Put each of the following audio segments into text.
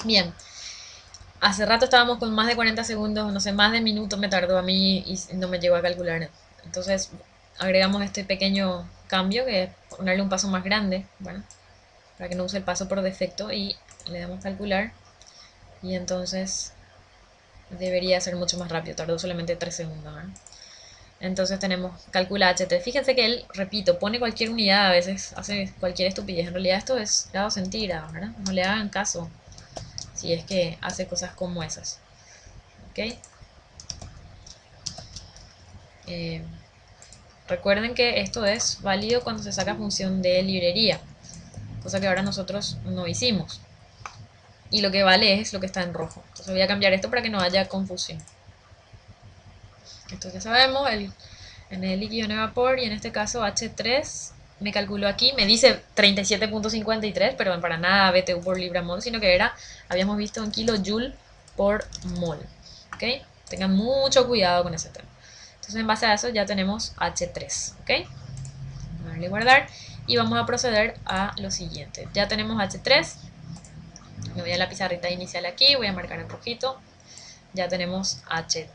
Bien, hace rato estábamos con más de 40 segundos, no sé, más de minuto me tardó a mí y no me llegó a calcular. Entonces agregamos este pequeño cambio que es ponerle un paso más grande, bueno, para que no use el paso por defecto y le damos calcular y entonces debería ser mucho más rápido, tardó solamente 3 segundos. ¿Eh? Entonces tenemos calcula HT. Fíjense que él, repito, pone cualquier unidad, a veces hace cualquier estupidez. En realidad esto es grados centígrados, ¿verdad? No le hagan caso si es que hace cosas como esas. ¿Ok? Eh, Recuerden que esto es válido cuando se saca función de librería, cosa que ahora nosotros no hicimos. Y lo que vale es lo que está en rojo. Entonces voy a cambiar esto para que no haya confusión. Esto ya sabemos, en el líquido en vapor y en este caso H3 me calculó aquí, me dice 37.53, pero para nada BTU por libra mol, sino que era, habíamos visto en kilojoule por mol. ¿Ok? Tengan mucho cuidado con ese tema. Entonces en base a eso ya tenemos H3. ¿Ok? Vamos a darle guardar y vamos a proceder a lo siguiente. Ya tenemos H3. Me voy a la pizarrita inicial aquí, voy a marcar en rojito. Ya tenemos H3.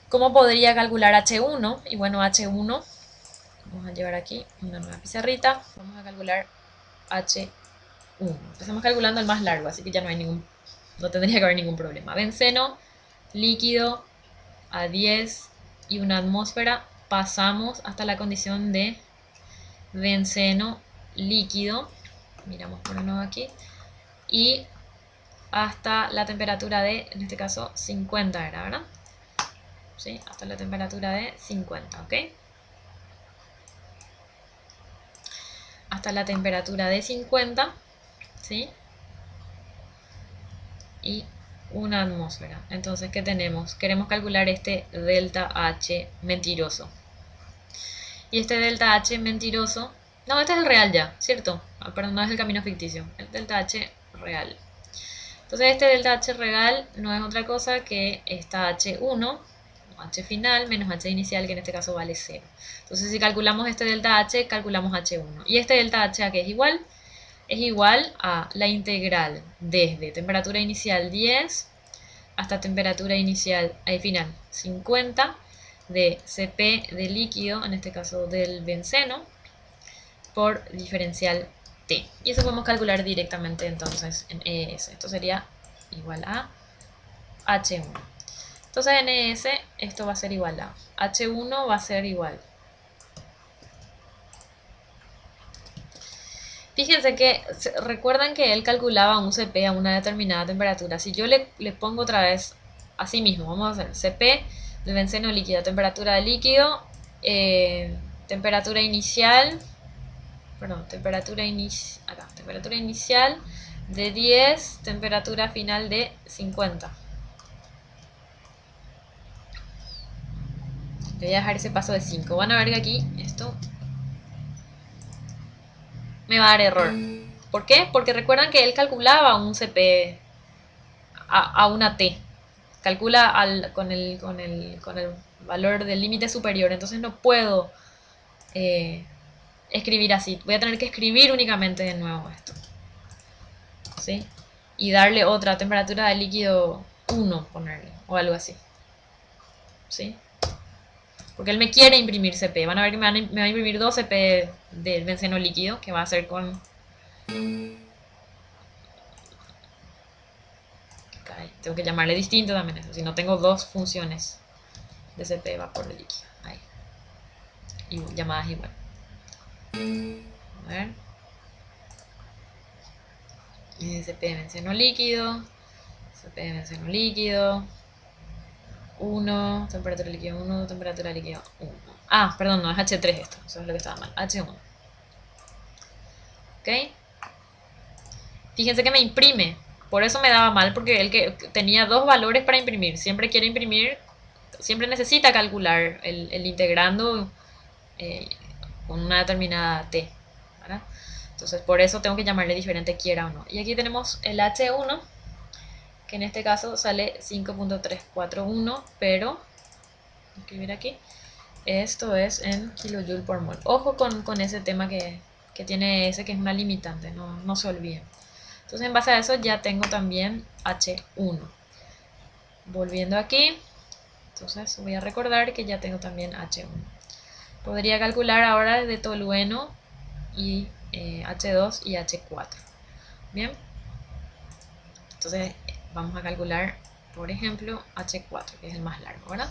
¿Cómo podría calcular H1? Y bueno, H1, vamos a llevar aquí una nueva pizarrita. Vamos a calcular H1. Empezamos calculando el más largo, así que ya no tendría que haber ningún problema. Benceno, líquido a 10 y una atmósfera. Pasamos hasta la condición de benceno líquido. Miramos por nuevo aquí. Y hasta la temperatura de, en este caso, 50 era, ¿verdad? ¿Sí? Hasta la temperatura de 50, ¿ok? Hasta la temperatura de 50, ¿sí? Y una atmósfera. Entonces, ¿qué tenemos? Queremos calcular este delta H mentiroso. Y este delta H mentiroso, no, este es el real ya, ¿cierto? Perdón, no es el camino ficticio, el delta H real. Entonces este delta H real no es otra cosa que esta H1, H final, menos H inicial, que en este caso vale 0. Entonces si calculamos este delta H, calculamos H1. Y este delta H a qué es igual? Es igual a la integral desde temperatura inicial 10 hasta temperatura inicial final 50 de Cp de líquido, en este caso del benceno, por diferencial T. Y eso podemos calcular directamente entonces en ES. Esto sería igual a H1. Entonces en ES esto va a ser igual a H1 va a ser igual. Fíjense que recuerdan que él calculaba un Cp a una determinada temperatura. Si yo le pongo otra vez así mismo, vamos a hacer Cp del benceno líquido, temperatura de líquido, temperatura inicial, perdón, temperatura inicial de 10, temperatura final de 50. Le voy a dejar ese paso de 5. Van a ver que aquí esto me va a dar error. ¿Por qué? Porque recuerdan que él calculaba un CP a una T. Calcula con el valor del límite superior. Entonces no puedo eh, escribir así. Voy a tener que escribir únicamente de nuevo esto. ¿Sí? Y darle otra temperatura de líquido 1, ponerle. O algo así. ¿Sí? Porque él me quiere imprimir CP. Van a ver que me va a imprimir 2 CP del benceno líquido, que va a ser con... Tengo que llamarle distinto también eso. Si no tengo dos funciones de CP vapor de líquido. Ahí. Y llamadas igual. A ver. CP benceno líquido. CP benceno líquido. 1. Temperatura líquida 1. Temperatura líquida 1. Ah, perdón, no es H3 esto. Eso es lo que estaba mal. H1. ¿Ok? Fíjense que me imprime. Por eso me daba mal, porque él que tenía dos valores para imprimir. Siempre quiere imprimir, siempre necesita calcular el integrando con una determinada T. ¿verdad? Entonces por eso tengo que llamarle diferente quiera o no. Y aquí tenemos el H1, que en este caso sale 5.341, pero, escribir aquí, esto es en kilojoule por mol. Ojo con ese tema que tiene ese, que es una limitante, no se olviden. Entonces en base a eso ya tengo también H1. Volviendo aquí, entonces voy a recordar que ya tengo también H1. Podría calcular ahora desde tolueno y H2 y H4. Bien, entonces vamos a calcular, por ejemplo, H4, que es el más largo, ¿verdad?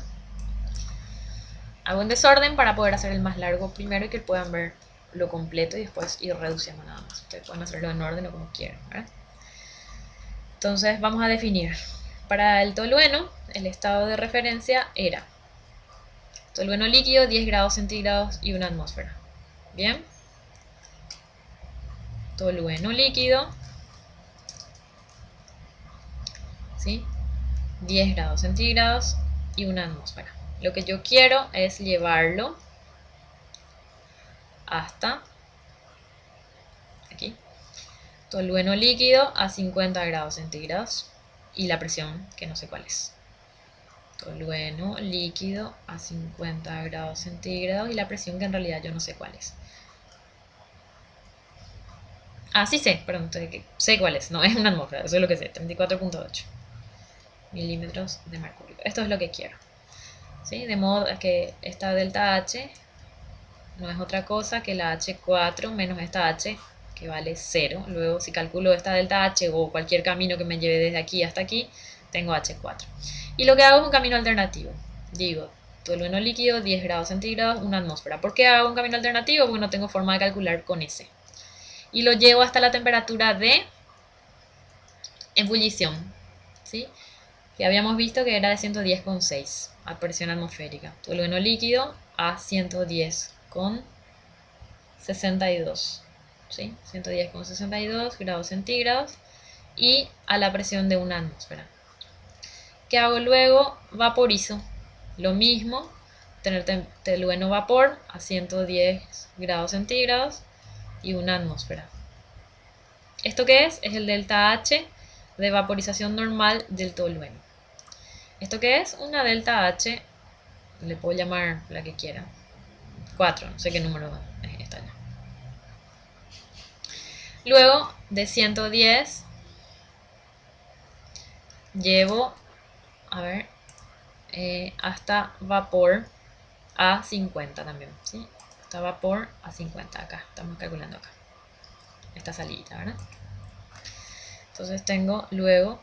Hago un desorden para poder hacer el más largo primero y que puedan ver lo completo y después ir reduciendo nada más. Ustedes pueden hacerlo en orden o como quieran, ¿verdad? Entonces vamos a definir. Para el tolueno, el estado de referencia era tolueno líquido, 10 grados centígrados y una atmósfera. Bien. Tolueno líquido, ¿sí? 10 grados centígrados y una atmósfera. Lo que yo quiero es llevarlo hasta aquí. Tolueno líquido a 50 grados centígrados y la presión que no sé cuál es. Tolueno líquido a 50 grados centígrados y la presión que en realidad yo no sé cuál es. Ah, sí sé, perdón, sé cuál es, no es una atmósfera, eso es lo que sé, 34.8 milímetros de mercurio. Esto es lo que quiero, ¿sí? De modo que esta delta H no es otra cosa que la H4 menos esta H, que vale 0. Luego, si calculo esta delta H o cualquier camino que me lleve desde aquí hasta aquí, tengo H4. Y lo que hago es un camino alternativo. Digo, tolueno líquido, 10 grados centígrados, una atmósfera. ¿Por qué hago un camino alternativo? Porque no tengo forma de calcular con ese. Y lo llevo hasta la temperatura de ebullición, ¿sí? Que habíamos visto que era de 110,6 a presión atmosférica. Tolueno líquido a 110,62, ¿sí? 110,62 grados centígrados y a la presión de una atmósfera. ¿Qué hago luego? Vaporizo. Lo mismo, tener tolueno vapor a 110 grados centígrados y una atmósfera. ¿Esto qué es? Es el delta H de vaporización normal del tolueno. ¿Esto qué es? Una delta H, le puedo llamar la que quiera. 4, no sé qué número es esta ya. Luego de 110 llevo, a ver, hasta vapor a 50 también, ¿sí? Hasta vapor a 50 acá, estamos calculando acá. Esta salida, ¿verdad? Entonces tengo luego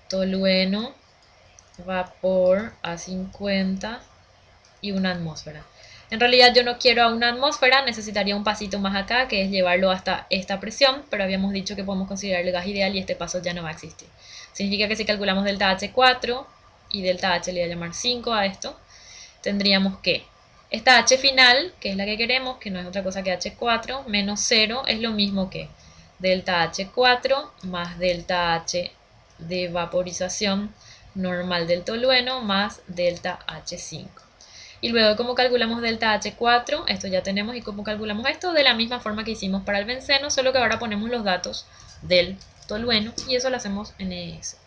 tolueno, vapor a 50 y una atmósfera. En realidad yo no quiero a una atmósfera, necesitaría un pasito más acá, que es llevarlo hasta esta presión, pero habíamos dicho que podemos considerar el gas ideal y este paso ya no va a existir. Significa que si calculamos delta H4 y delta H le voy a llamar 5 a esto, tendríamos que esta H final, que es la que queremos, que no es otra cosa que H4, menos 0 es lo mismo que delta H4 más delta H de vaporización normal del tolueno más delta H5. Y luego, ¿cómo calculamos delta H4? Esto ya tenemos. ¿Y cómo calculamos esto? De la misma forma que hicimos para el benceno, solo que ahora ponemos los datos del tolueno y eso lo hacemos en ES.